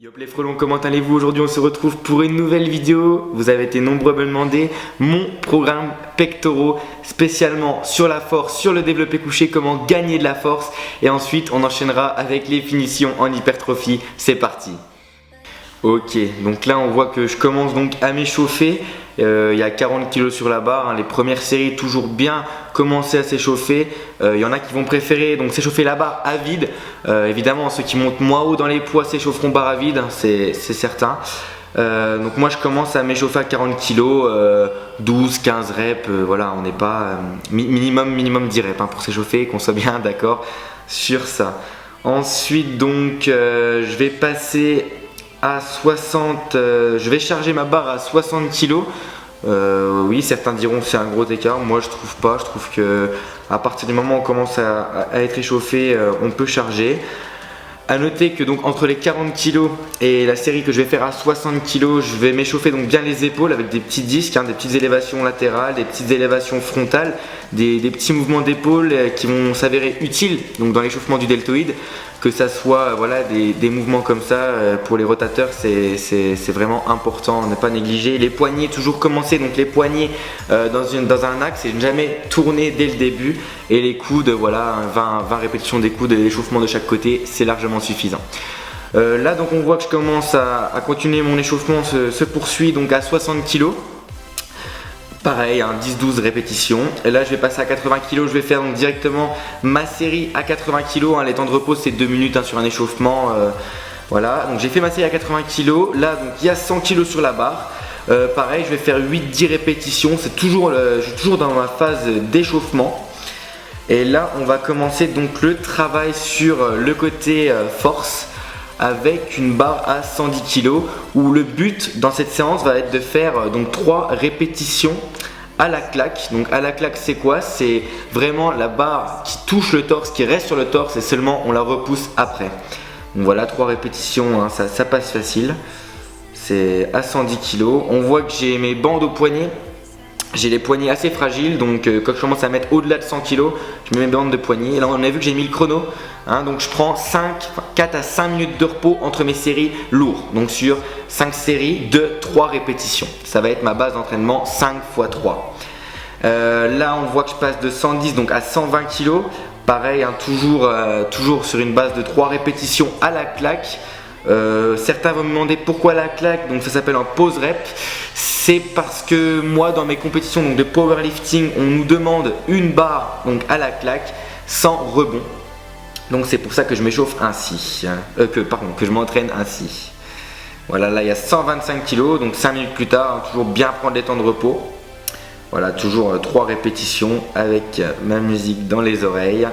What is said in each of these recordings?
Yop les frelons, comment allez-vous? Aujourd'hui on se retrouve pour une nouvelle vidéo. Vous avez été nombreux à me demander mon programme pectoraux spécialement sur la force, sur le développé couché, comment gagner de la force. Et ensuite on enchaînera avec les finitions en hypertrophie. C'est parti. Ok, donc là on voit que je commence donc à m'échauffer. Il y a 40 kg sur la barre, hein. Les premières séries toujours bien commencer à s'échauffer. Il y en a qui vont préférer donc s'échauffer la barre à vide. Évidemment ceux qui montent moins haut dans les poids s'échaufferont barre à vide, hein, c'est certain. Donc moi je commence à m'échauffer à 40 kg, 12-15 reps, voilà, on n'est pas minimum 10 reps, hein, pour s'échauffer, qu'on soit bien d'accord sur ça. Ensuite donc je vais passer à 60, je vais charger ma barre à 60 kg. Oui, certains diront que c'est un gros écart, moi je trouve pas, je trouve que à partir du moment où on commence à être échauffé, on peut charger. A noter que donc entre les 40 kg et la série que je vais faire à 60 kg, je vais m'échauffer donc bien les épaules avec des petits disques, hein, des petites élévations latérales, des petites élévations frontales, des petits mouvements d'épaule qui vont s'avérer utiles donc dans l'échauffement du deltoïde, que ça soit voilà, des mouvements comme ça pour les rotateurs, c'est vraiment important, ne pas négliger. Les poignets, toujours commencer donc les poignets dans un axe et ne jamais tourner dès le début, et les coudes, voilà, 20 répétitions des coudes et l'échauffement de chaque côté, c'est largement suffisant. Là donc on voit que je commence à continuer, mon échauffement se poursuit donc à 60 kg. Pareil, hein, 10-12 répétitions. Et là je vais passer à 80 kg, je vais faire donc directement ma série à 80 kg, hein, les temps de repos c'est 2 minutes, hein, sur un échauffement. Voilà, donc j'ai fait ma série à 80 kg. Là donc il y a 100 kg sur la barre. Pareil, je vais faire 8-10 répétitions, je suis toujours dans ma phase d'échauffement. Et là on va commencer donc le travail sur le côté force, avec une barre à 110 kg, où le but dans cette séance va être de faire donc 3 répétitions à la claque. Donc à la claque c'est quoi? C'est vraiment la barre qui touche le torse, qui reste sur le torse, et seulement on la repousse après. Donc voilà, 3 répétitions, hein, ça passe facile. C'est à 110 kg. On voit que j'ai mes bandes au poignet. J'ai les poignets assez fragiles, donc quand je commence à mettre au-delà de 100 kg, je mets mes bandes de poignets. Et là on a vu que j'ai mis le chrono, hein, donc je prends 4 à 5 minutes de repos entre mes séries lourdes. Donc sur 5 séries de 3 répétitions. Ça va être ma base d'entraînement 5 x 3. Là on voit que je passe de 110 donc à 120 kg. Pareil, hein, toujours sur une base de 3 répétitions à la claque. Certains vont me demander pourquoi la claque, donc ça s'appelle un pause rep. C'est parce que moi dans mes compétitions donc de powerlifting, on nous demande une barre donc à la claque sans rebond. Donc c'est pour ça que je m'échauffe ainsi, que je m'entraîne ainsi. Voilà, là il y a 125 kg, donc 5 minutes plus tard, hein, toujours bien prendre les temps de repos. Voilà, toujours 3 répétitions avec ma musique dans les oreilles.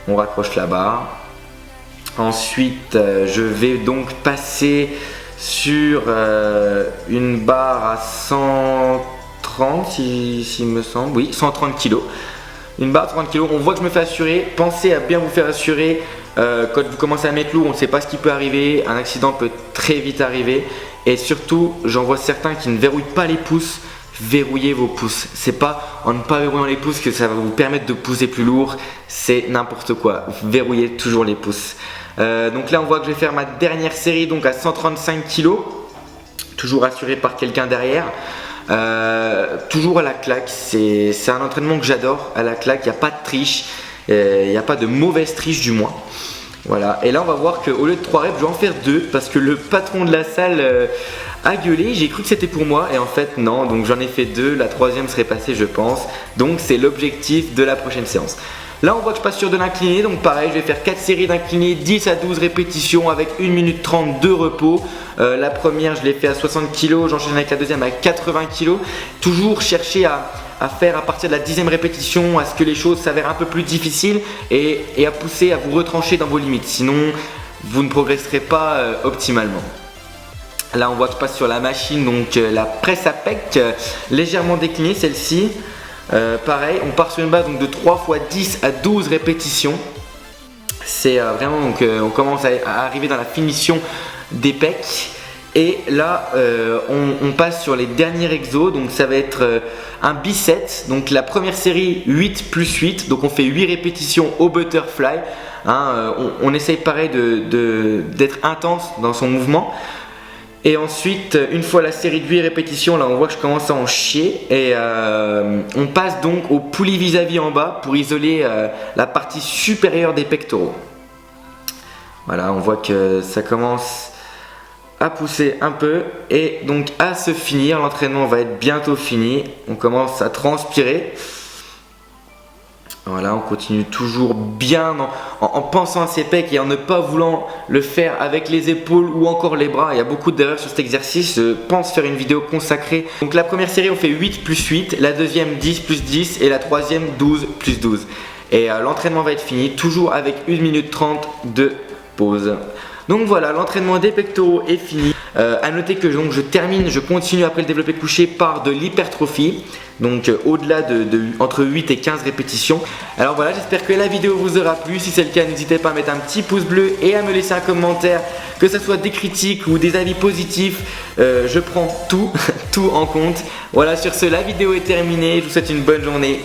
On raccroche la barre. Ensuite, je vais donc passer sur une barre à 130, s'il me semble. Oui, 130 kg. Une barre à 30 kg. On voit que je me fais assurer. Pensez à bien vous faire assurer. Quand vous commencez à mettre lourd, on ne sait pas ce qui peut arriver. Un accident peut très vite arriver. Et surtout, j'en vois certains qui ne verrouillent pas les pouces. Verrouillez vos pouces. C'est pas en ne pas verrouillant les pouces que ça va vous permettre de pousser plus lourd. C'est n'importe quoi. Verrouillez toujours les pouces. Donc là on voit que je vais faire ma dernière série donc à 135 kg, toujours assuré par quelqu'un derrière, toujours à la claque. C'est un entraînement que j'adore. À la claque, il n'y a pas de triche, il n'y a pas de mauvaise triche du moins. Voilà, et là on va voir qu'au lieu de 3 reps je vais en faire 2 parce que le patron de la salle a gueulé. J'ai cru que c'était pour moi et en fait non, donc j'en ai fait 2, la 3e serait passée je pense. Donc c'est l'objectif de la prochaine séance. Là on voit que je passe sur de l'incliné, donc pareil je vais faire 4 séries d'incliné, 10 à 12 répétitions avec 1 minute 30 de repos. La première je l'ai fait à 60 kg, j'enchaîne avec la deuxième à 80 kg. Toujours chercher à faire à partir de la 10e répétition, à ce que les choses s'avèrent un peu plus difficiles et à pousser, à vous retrancher dans vos limites, sinon vous ne progresserez pas optimalement. Là on voit que je passe sur la machine, donc la presse à pec, légèrement déclinée celle-ci. Pareil, on part sur une base donc de 3 x 10 à 12 répétitions. C'est vraiment donc on commence à arriver dans la finition des pecs. Et là on passe sur les derniers exos, donc ça va être un biceps. Donc la première série 8 plus 8, donc on fait 8 répétitions au butterfly. On essaye pareil d'être intense dans son mouvement. Et ensuite, une fois la série de 8 répétitions, là on voit que je commence à en chier. Et on passe donc au poulie vis-à-vis en bas pour isoler la partie supérieure des pectoraux. Voilà, on voit que ça commence à pousser un peu. Et donc à se finir, l'entraînement va être bientôt fini. On commence à transpirer. Voilà, on continue toujours bien en pensant à ses pecs et en ne pas voulant le faire avec les épaules ou encore les bras. Il y a beaucoup d'erreurs sur cet exercice. Je pense faire une vidéo consacrée. Donc la première série, on fait 8 plus 8. La deuxième, 10 plus 10. Et la troisième, 12 plus 12. Et l'entraînement va être fini, toujours avec 1 minute 30 de pause. Donc voilà, l'entraînement des pectoraux est fini. À noter que je continue après le développé couché par de l'hypertrophie. Donc au-delà entre 8 et 15 répétitions. Alors voilà, j'espère que la vidéo vous aura plu. Si c'est le cas, n'hésitez pas à mettre un petit pouce bleu et à me laisser un commentaire, que ce soit des critiques ou des avis positifs. Je prends tout en compte. Voilà, sur ce, la vidéo est terminée. Je vous souhaite une bonne journée.